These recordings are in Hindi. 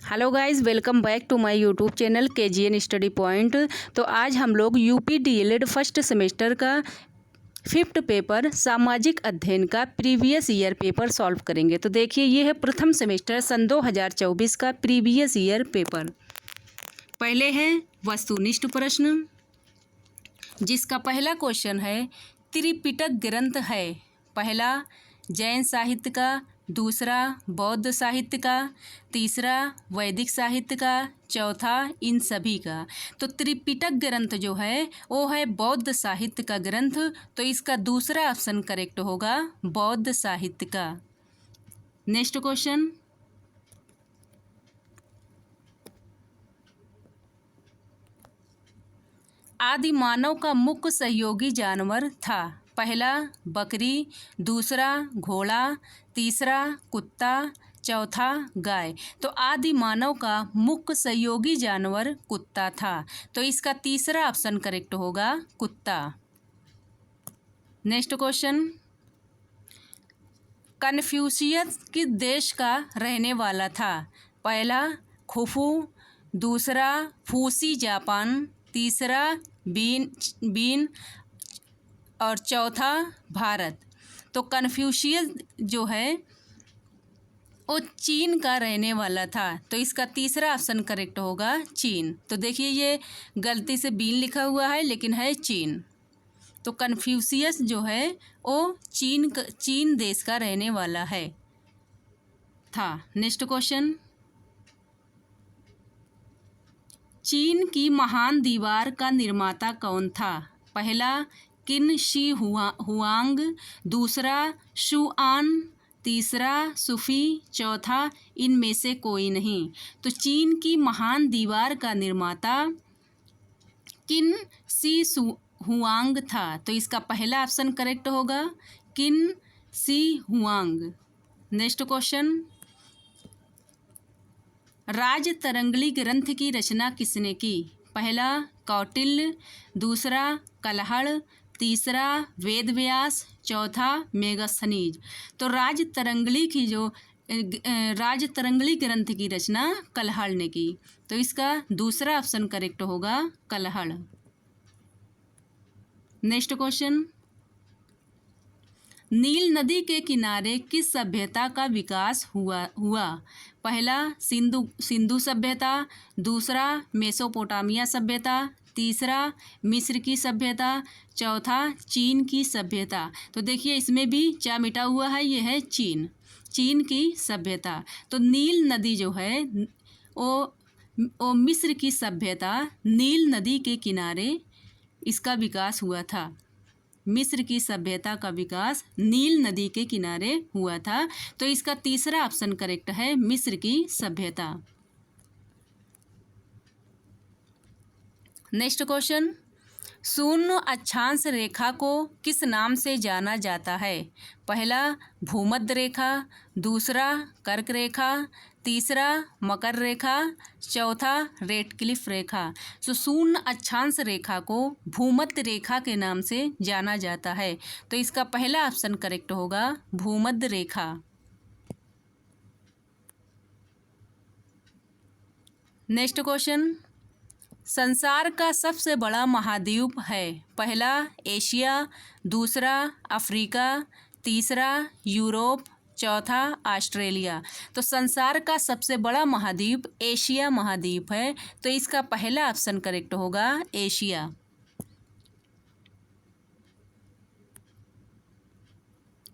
Hello guys, welcome back to my YouTube channel KGN study point. तो आज हम लोग यूपी DLED फर्स्ट सेमेस्टर का 5th पेपर सामाजिक अध्ययन का प्रीवियस ईयर पेपर सॉल्व करेंगे। तो देखिए, ये है प्रथम सेमेस्टर सन 2024 का प्रीवियस ईयर पेपर। पहले है वस्तुनिष्ठ प्रश्न, जिसका पहला क्वेश्चन है त्रिपिटक ग्रंथ है पहला जैन साहित्य का, दूसरा बौद्ध साहित्य का, तीसरा वैदिक साहित्य का, चौथा इन सभी का। तो त्रिपिटक ग्रंथ जो है वो है बौद्ध साहित्य का ग्रंथ, तो इसका दूसरा ऑप्शन करेक्ट होगा बौद्ध साहित्य का। नेक्स्ट क्वेश्चन, आदि मानव का मुख्य सहयोगी जानवर था पहला बकरी, दूसरा घोड़ा, तीसरा कुत्ता, चौथा गाय। तो आदि मानव का मुख्य सहयोगी जानवर कुत्ता था, तो इसका तीसरा ऑप्शन करेक्ट होगा कुत्ता। नेक्स्ट क्वेश्चन, कन्फ्यूशियस किस देश का रहने वाला था पहला खुफू, दूसरा फूसी जापान, तीसरा बीन और चौथा भारत। तो कन्फ्यूशियस जो है वो चीन का रहने वाला था, तो इसका तीसरा ऑप्शन करेक्ट होगा चीन। तो देखिए, ये गलती से बीन लिखा हुआ है लेकिन है चीन। तो कन्फ्यूशियस जो है वो चीन देश का रहने वाला है था। नेक्स्ट क्वेश्चन, चीन की महान दीवार का निर्माता कौन था पहला किन शी हुआंग, दूसरा शुआन, तीसरा सुफी, चौथा इनमें से कोई नहीं। तो चीन की महान दीवार का निर्माता किन शी हुआंग था, तो इसका पहला ऑप्शन करेक्ट होगा किन she Huang. Next question, Rajatarangini ग्रंथ की रचना किसने की पहला कौटिल्य, दूसरा कलहड़, तीसरा वेदव्यास, चौथा मेगस्थनीज। तो राजतरंगिणी ग्रंथ की रचना कलहड़ ने की, तो इसका दूसरा ऑप्शन करेक्ट होगा कलहड़। नेक्स्ट क्वेश्चन, नील नदी के किनारे किस सभ्यता का विकास हुआ पहला सिंधु सभ्यता, दूसरा मेसोपोटामिया सभ्यता, तीसरा मिस्र की सभ्यता, चौथा चीन की सभ्यता। तो देखिए, इसमें भी क्या मिटा हुआ है, ये है चीन की सभ्यता। तो नील नदी जो है वो मिस्र की सभ्यता नील नदी के किनारे इसका विकास हुआ था। मिस्र की सभ्यता का विकास नील नदी के किनारे हुआ था, तो इसका तीसरा ऑप्शन करेक्ट है मिस्र की सभ्यता। नेक्स्ट क्वेश्चन, शून्य अक्षांश रेखा को किस नाम से जाना जाता है पहला भूमध्य रेखा, दूसरा कर्क रेखा, तीसरा मकर रेखा, चौथा रेडक्लिफ रेखा। तो शून्य अक्षांश रेखा को भूमध्य रेखा के नाम से जाना जाता है, तो इसका पहला ऑप्शन करेक्ट होगा भूमध्य रेखा। नेक्स्ट क्वेश्चन, संसार का सबसे बड़ा महाद्वीप है पहला एशिया, दूसरा अफ्रीका, तीसरा यूरोप, चौथा ऑस्ट्रेलिया। तो संसार का सबसे बड़ा महाद्वीप एशिया महाद्वीप है, तो इसका पहला ऑप्शन करेक्ट होगा एशिया।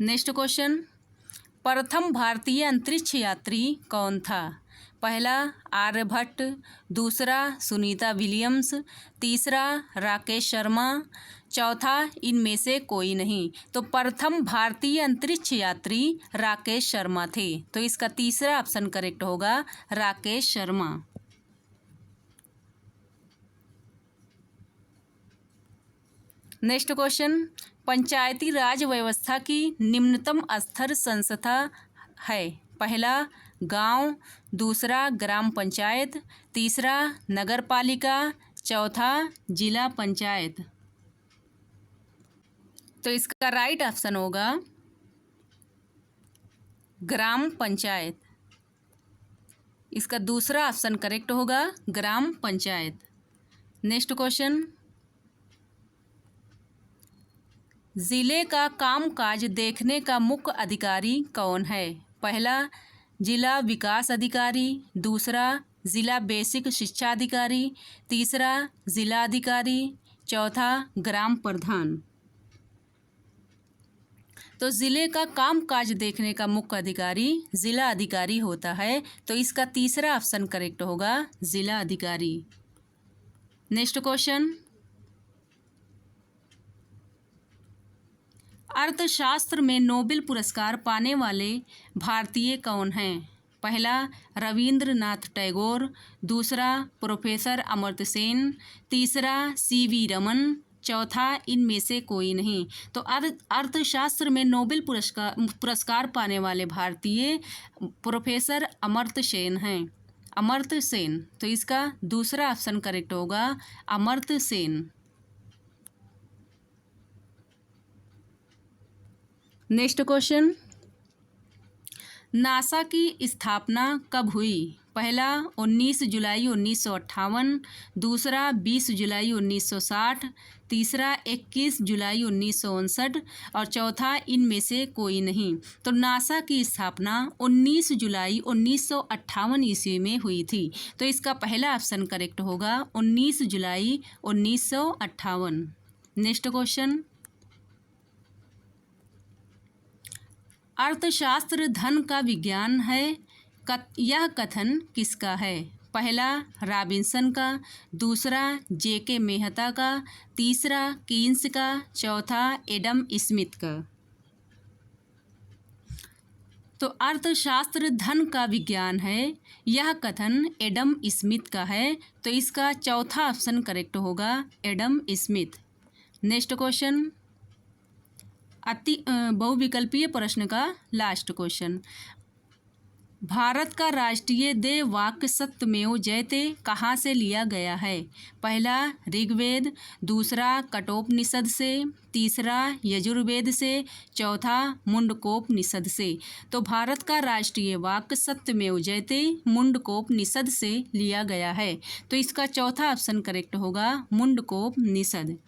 नेक्स्ट क्वेश्चन, प्रथम भारतीय अंतरिक्ष यात्री कौन था पहला आर्यभट्ट, दूसरा सुनीता विलियम्स, तीसरा राकेश शर्मा, चौथा इनमें से कोई नहीं। तो प्रथम भारतीय अंतरिक्ष यात्री राकेश शर्मा थे, तो इसका तीसरा ऑप्शन करेक्ट होगा राकेश शर्मा। नेक्स्ट क्वेश्चन, पंचायती राज व्यवस्था की निम्नतम स्तर संस्था है पहला गांव, दूसरा ग्राम पंचायत, तीसरा नगर पालिका, चौथा जिला पंचायत। तो इसका राइट ऑप्शन होगा ग्राम पंचायत। इसका दूसरा ऑप्शन करेक्ट होगा, ग्राम पंचायत। नेक्स्ट क्वेश्चन, जिले का कामकाज देखने का मुख्य अधिकारी कौन है? पहला जिला विकास अधिकारी, दूसरा जिला बेसिक शिक्षा अधिकारी, तीसरा जिला अधिकारी, चौथा ग्राम प्रधान। तो ज़िले का कामकाज देखने का मुख्य अधिकारी जिला अधिकारी होता है, तो इसका तीसरा ऑप्शन करेक्ट होगा, जिला अधिकारी। नेक्स्ट क्वेश्चन, अर्थशास्त्र में नोबेल पुरस्कार पाने वाले भारतीय कौन हैं? पहला रविंद्रनाथ टैगोर, दूसरा प्रोफेसर अमर्त्य सेन, तीसरा सीवी रमन, चौथा इनमें से कोई नहीं। तो अर्थशास्त्र में नोबेल पुरस्कार पाने वाले भारतीय प्रोफेसर अमर्त्य सेन हैं, अमर्त्य सेन। तो इसका दूसरा ऑप्शन करेक्ट होगा, Amartya Sen. Next question, NASA की स्थापना कब हुई? पहला 19 जुलाई 1958, दूसरा 20 जुलाई 1960, तीसरा 21 जुलाई 1959 और चौथा इनमें से कोई नहीं। तो नासा की स्थापना 19 जुलाई 1958 ईस्वी में हुई थी। तो इसका पहला ऑप्शन करेक्ट होगा, 19 जुलाई 1958। नेक्स्ट क्वेश्चन, अर्थशास्त्र धन का विज्ञान है, यह कथन किसका है? पहला रॉबिन्सन का, दूसरा जेके मेहता का, तीसरा कीन्स का, चौथा एडम स्मिथ का। तो अर्थशास्त्र धन का विज्ञान है, यह कथन एडम स्मिथ का है। तो इसका चौथा ऑप्शन करेक्ट होगा, एडम स्मिथ। नेक्स्ट क्वेश्चन, बहुविकल्पीय प्रश्न का लास्ट क्वेश्चन, भारत का राष्ट्रीय देव वाक्य सत्यमेव जयते कहाँ से लिया गया है? पहला ऋग्वेद, दूसरा कठोपनिषद से, तीसरा यजुर्वेद से, चौथा मुंडकोपनिषद से। तो भारत का राष्ट्रीय वाक्य सत्यमेव जयते मुंडकोपनिषद से लिया गया है। तो इसका चौथा ऑप्शन करेक्ट होगा, मुंडकोपनिषद।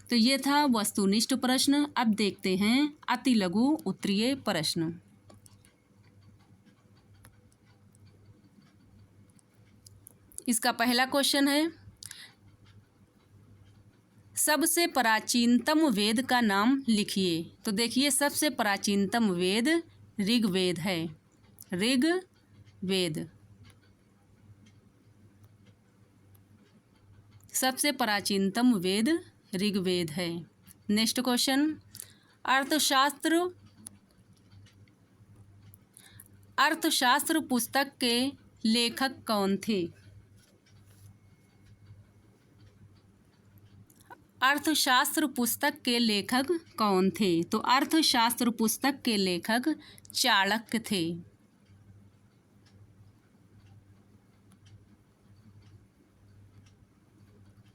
तो ये था वस्तुनिष्ठ प्रश्न। अब देखते हैं अति लघु उत्तरीय प्रश्न। इसका पहला क्वेश्चन है, सबसे प्राचीनतम वेद का नाम लिखिए। तो देखिए, सबसे प्राचीनतम वेद ऋग्वेद है, ऋग्वेद सबसे प्राचीनतम वेद ऋग्वेद है। नेक्स्ट क्वेश्चन, अर्थशास्त्र पुस्तक के लेखक कौन थे? अर्थशास्त्र पुस्तक के लेखक कौन थे? तो अर्थशास्त्र पुस्तक के लेखक चाणक्य थे।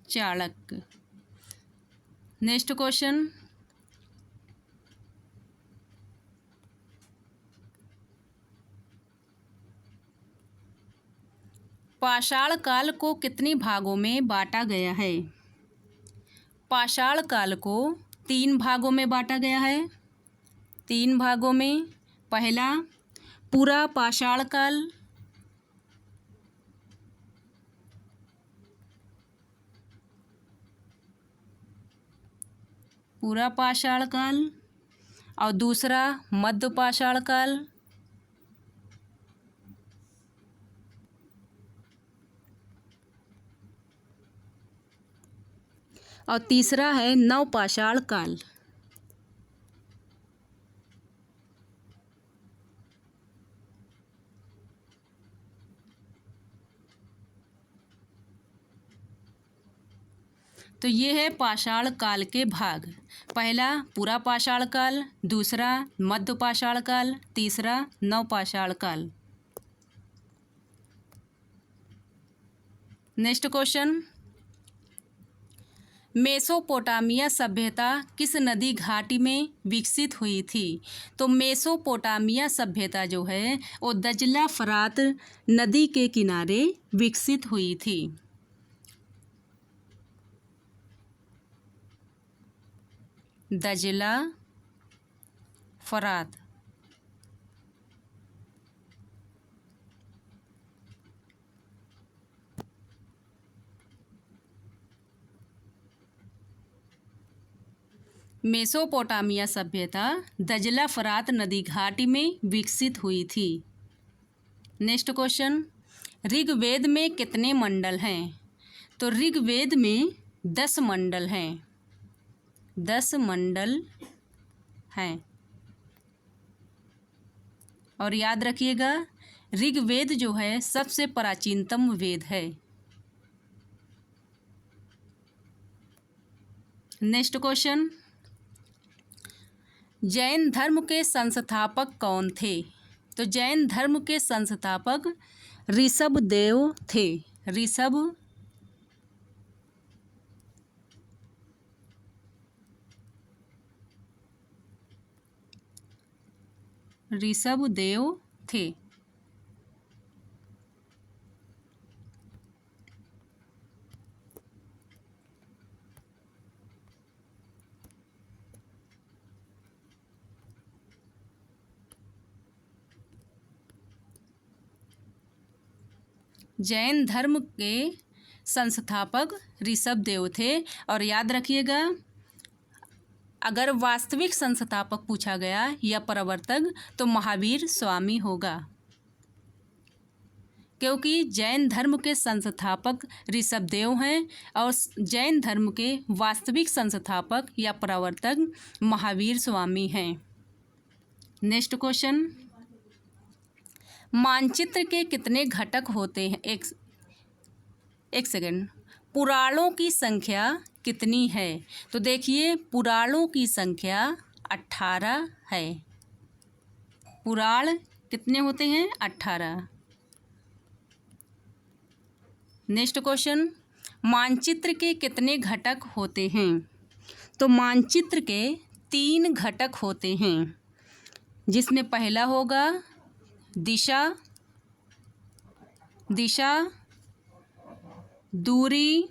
चाणक्य। नेक्स्ट क्वेश्चन, पाषाण काल को कितने भागों में बांटा गया है? पाषाण काल को 3 भागों में बांटा गया है, 3 भागों में। पहला पूरा पाषाण काल, पूरा पाषाण काल, और दूसरा मध्य पाषाण काल, और तीसरा है नवपाषाण काल। तो ये है पाषाण काल के भाग। पहला पूरा पाषाण काल, दूसरा मध्य पाषाण काल, तीसरा नवपाषाण काल। नेक्स्ट क्वेश्चन, मेसोपोटामिया सभ्यता किस नदी घाटी में विकसित हुई थी? तो मेसोपोटामिया सभ्यता जो है वो दजला फरात नदी के किनारे विकसित हुई थी। दजला फरात। मेसोपोटामिया सभ्यता दजला फरात नदी घाटी में विकसित हुई थी। नेक्स्ट क्वेश्चन, ऋग्वेद में कितने मंडल हैं? तो ऋग्वेद में 10 मंडल हैं। 10 मंडल हैं। और याद रखिएगा, ऋग्वेद जो है सबसे प्राचीनतम वेद है। नेक्स्ट क्वेश्चन, जैन धर्म के संस्थापक कौन थे? तो जैन धर्म के संस्थापक ऋषभदेव थे। ऋषभदेव थे। जैन धर्म के संस्थापक ऋषभदेव थे। और याद रखिएगा, अगर वास्तविक संस्थापक पूछा गया या प्रवर्तक तो महावीर स्वामी होगा, क्योंकि जैन धर्म के संस्थापक ऋषभदेव हैं और जैन धर्म के वास्तविक संस्थापक या प्रवर्तक महावीर स्वामी हैं। नेक्स्ट क्वेश्चन, मानचित्र के कितने घटक होते हैं? एक सेकेंड। पुराणों की संख्या कितनी है? तो देखिए, पुराणों की संख्या 18 है। पुराण कितने होते हैं? 18। नेक्स्ट क्वेश्चन, मानचित्र के कितने घटक होते हैं? तो मानचित्र के 3 घटक होते हैं, जिसमें पहला होगा दिशा, दूरी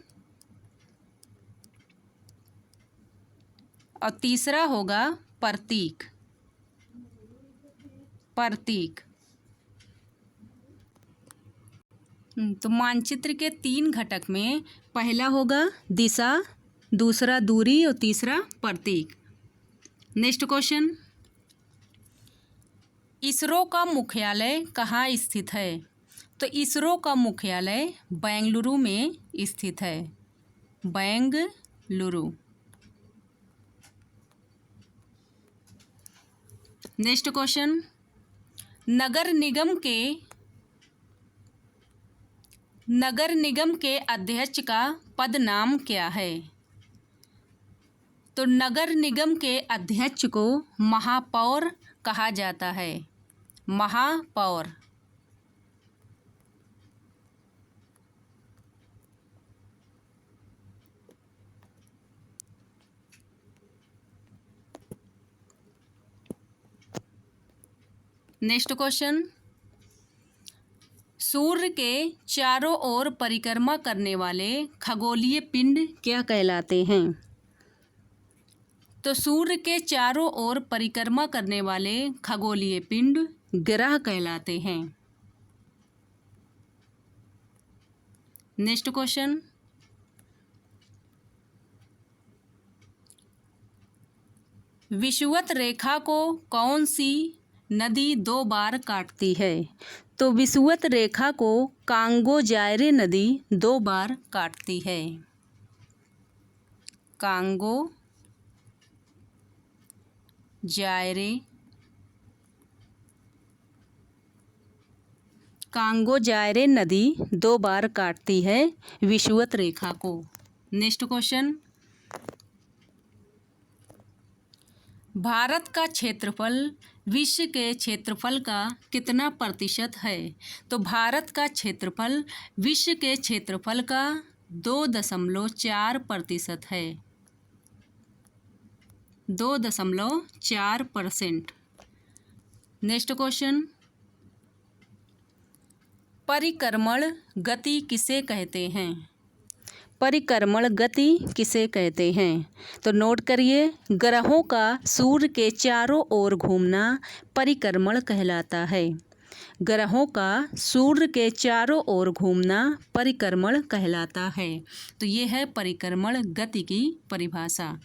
और तीसरा होगा प्रतीक। तो मानचित्र के 3 घटक में पहला होगा दिशा, दूसरा दूरी और तीसरा प्रतीक। नेक्स्ट क्वेश्चन, इसरो का मुख्यालय कहाँ स्थित है? तो इसरो का मुख्यालय बेंगलुरु में स्थित है। बेंगलुरु। नेक्स्ट क्वेश्चन, नगर निगम के अध्यक्ष का पद नाम क्या है? तो नगर निगम के अध्यक्ष को महापौर कहा जाता है। महापौर। नेक्स्ट क्वेश्चन, सूर्य के चारों ओर परिक्रमा करने वाले खगोलीय पिंड क्या कहलाते हैं? तो सूर्य के चारों ओर परिक्रमा करने वाले खगोलीय पिंड ग्रह कहलाते हैं। नेक्स्ट क्वेश्चन, विषुवत रेखा को कौन सी नदी 2 बार काटती है? तो विषुवत रेखा को कांगो जायरे नदी 2 बार काटती है। कांगो जायरे नदी 2 बार काटती है विषुवत रेखा को। नेक्स्ट क्वेश्चन, भारत का क्षेत्रफल विश्व के क्षेत्रफल का कितना प्रतिशत है? तो भारत का क्षेत्रफल विश्व के क्षेत्रफल का 2.4% है। 2.4%। नेक्स्ट क्वेश्चन, परिक्रमण गति किसे कहते हैं? परिक्रमण गति किसे कहते हैं? तो नोट करिए, ग्रहों का सूर्य के चारों ओर घूमना परिक्रमण कहलाता है। ग्रहों का सूर्य के चारों ओर घूमना परिक्रमण कहलाता है। तो ये है परिक्रमण गति की परिभाषा।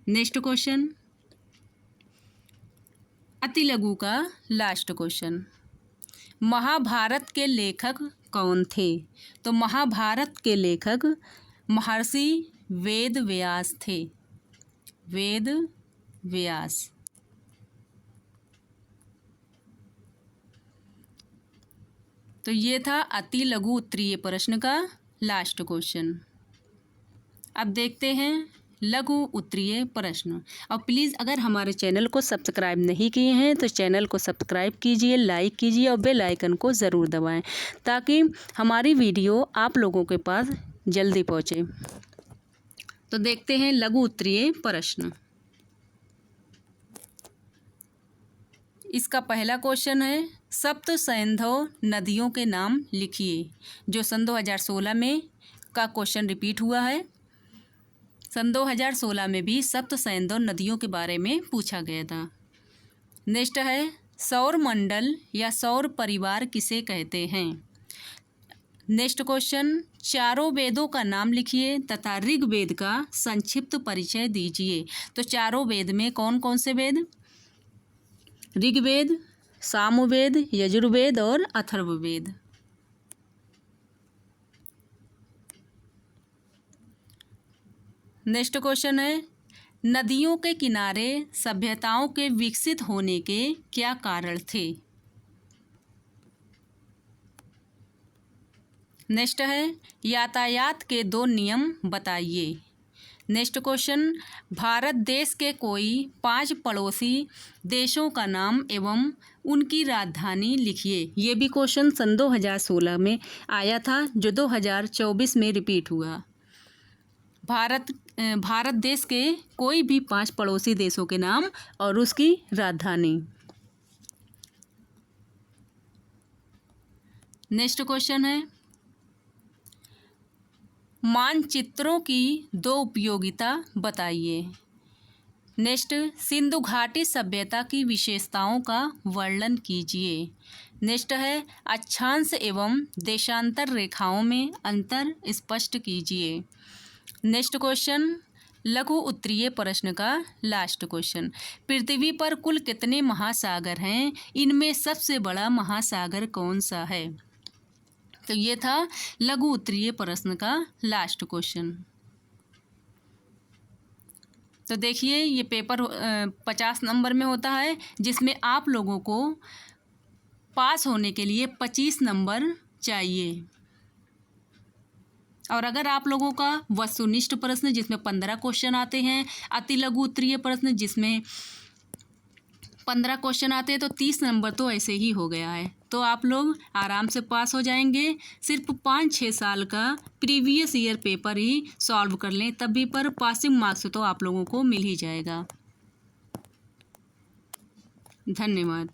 नेक्स्ट क्वेश्चन, अति लघु का लास्ट क्वेश्चन, महाभारत के लेखक कौन थे? तो महाभारत के लेखक महर्षि वेद व्यास थे। वेद व्यास। तो ये था अति लघु उत्तरीय प्रश्न का लास्ट क्वेश्चन। अब देखते हैं लघु उत्तरीय प्रश्न। और प्लीज़ अगर हमारे चैनल को सब्सक्राइब नहीं किए हैं तो चैनल को सब्सक्राइब कीजिए, लाइक कीजिए और बेल आइकन को ज़रूर दबाएं ताकि हमारी वीडियो आप लोगों के पास जल्दी पहुंचे। तो देखते हैं लघु उत्तरीय प्रश्न। इसका पहला क्वेश्चन है, सप्त सैंधव नदियों के नाम लिखिए। जो सन 2016 में का क्वेश्चन रिपीट हुआ है। सन 2016 में भी सप्त सैंधव नदियों के बारे में पूछा गया था। नेक्स्ट है, सौर मंडल या सौर परिवार किसे कहते हैं? नेक्स्ट क्वेश्चन, चारों वेदों का नाम लिखिए तथा ऋग्वेद का संक्षिप्त परिचय दीजिए। तो चारों वेद में कौन कौन से वेद? ऋग्वेद, सामवेद, यजुर्वेद और अथर्ववेद। नेक्स्ट क्वेश्चन है, नदियों के किनारे सभ्यताओं के विकसित होने के क्या कारण थे? नेक्स्ट है, यातायात के 2 नियम बताइए। नेक्स्ट क्वेश्चन, भारत देश के कोई 5 पड़ोसी देशों का नाम एवं उनकी राजधानी लिखिए। ये भी क्वेश्चन सन 2016 में आया था जो 2024 में रिपीट हुआ। भारत देश के कोई भी 5 पड़ोसी देशों के नाम और उसकी राजधानी। नेक्स्ट क्वेश्चन है, मानचित्रों की 2 उपयोगिता बताइए। नेक्स्ट, सिंधु घाटी सभ्यता की विशेषताओं का वर्णन कीजिए। नेक्स्ट है, अक्षांश एवं देशांतर रेखाओं में अंतर स्पष्ट कीजिए। नेक्स्ट क्वेश्चन, लघु उत्तरीय प्रश्न का लास्ट क्वेश्चन, पृथ्वी पर कुल कितने महासागर हैं? इनमें सबसे बड़ा महासागर कौन सा है? तो ये था लघु उत्तरीय प्रश्न का लास्ट क्वेश्चन। तो देखिए, ये पेपर 50 नंबर में होता है जिसमें आप लोगों को पास होने के लिए 25 नंबर चाहिए। और अगर आप लोगों का वस्तुनिष्ठ प्रश्न जिसमें 15 क्वेश्चन आते हैं, अति लघु उत्तरीय प्रश्न जिसमें 15 क्वेश्चन आते हैं, तो 30 नंबर तो ऐसे ही हो गया है। तो आप लोग आराम से पास हो जाएंगे। सिर्फ 5-6 साल का प्रीवियस ईयर पेपर ही सॉल्व कर लें, तभी पर पासिंग मार्क्स तो आप लोगों को मिल ही जाएगा। धन्यवाद।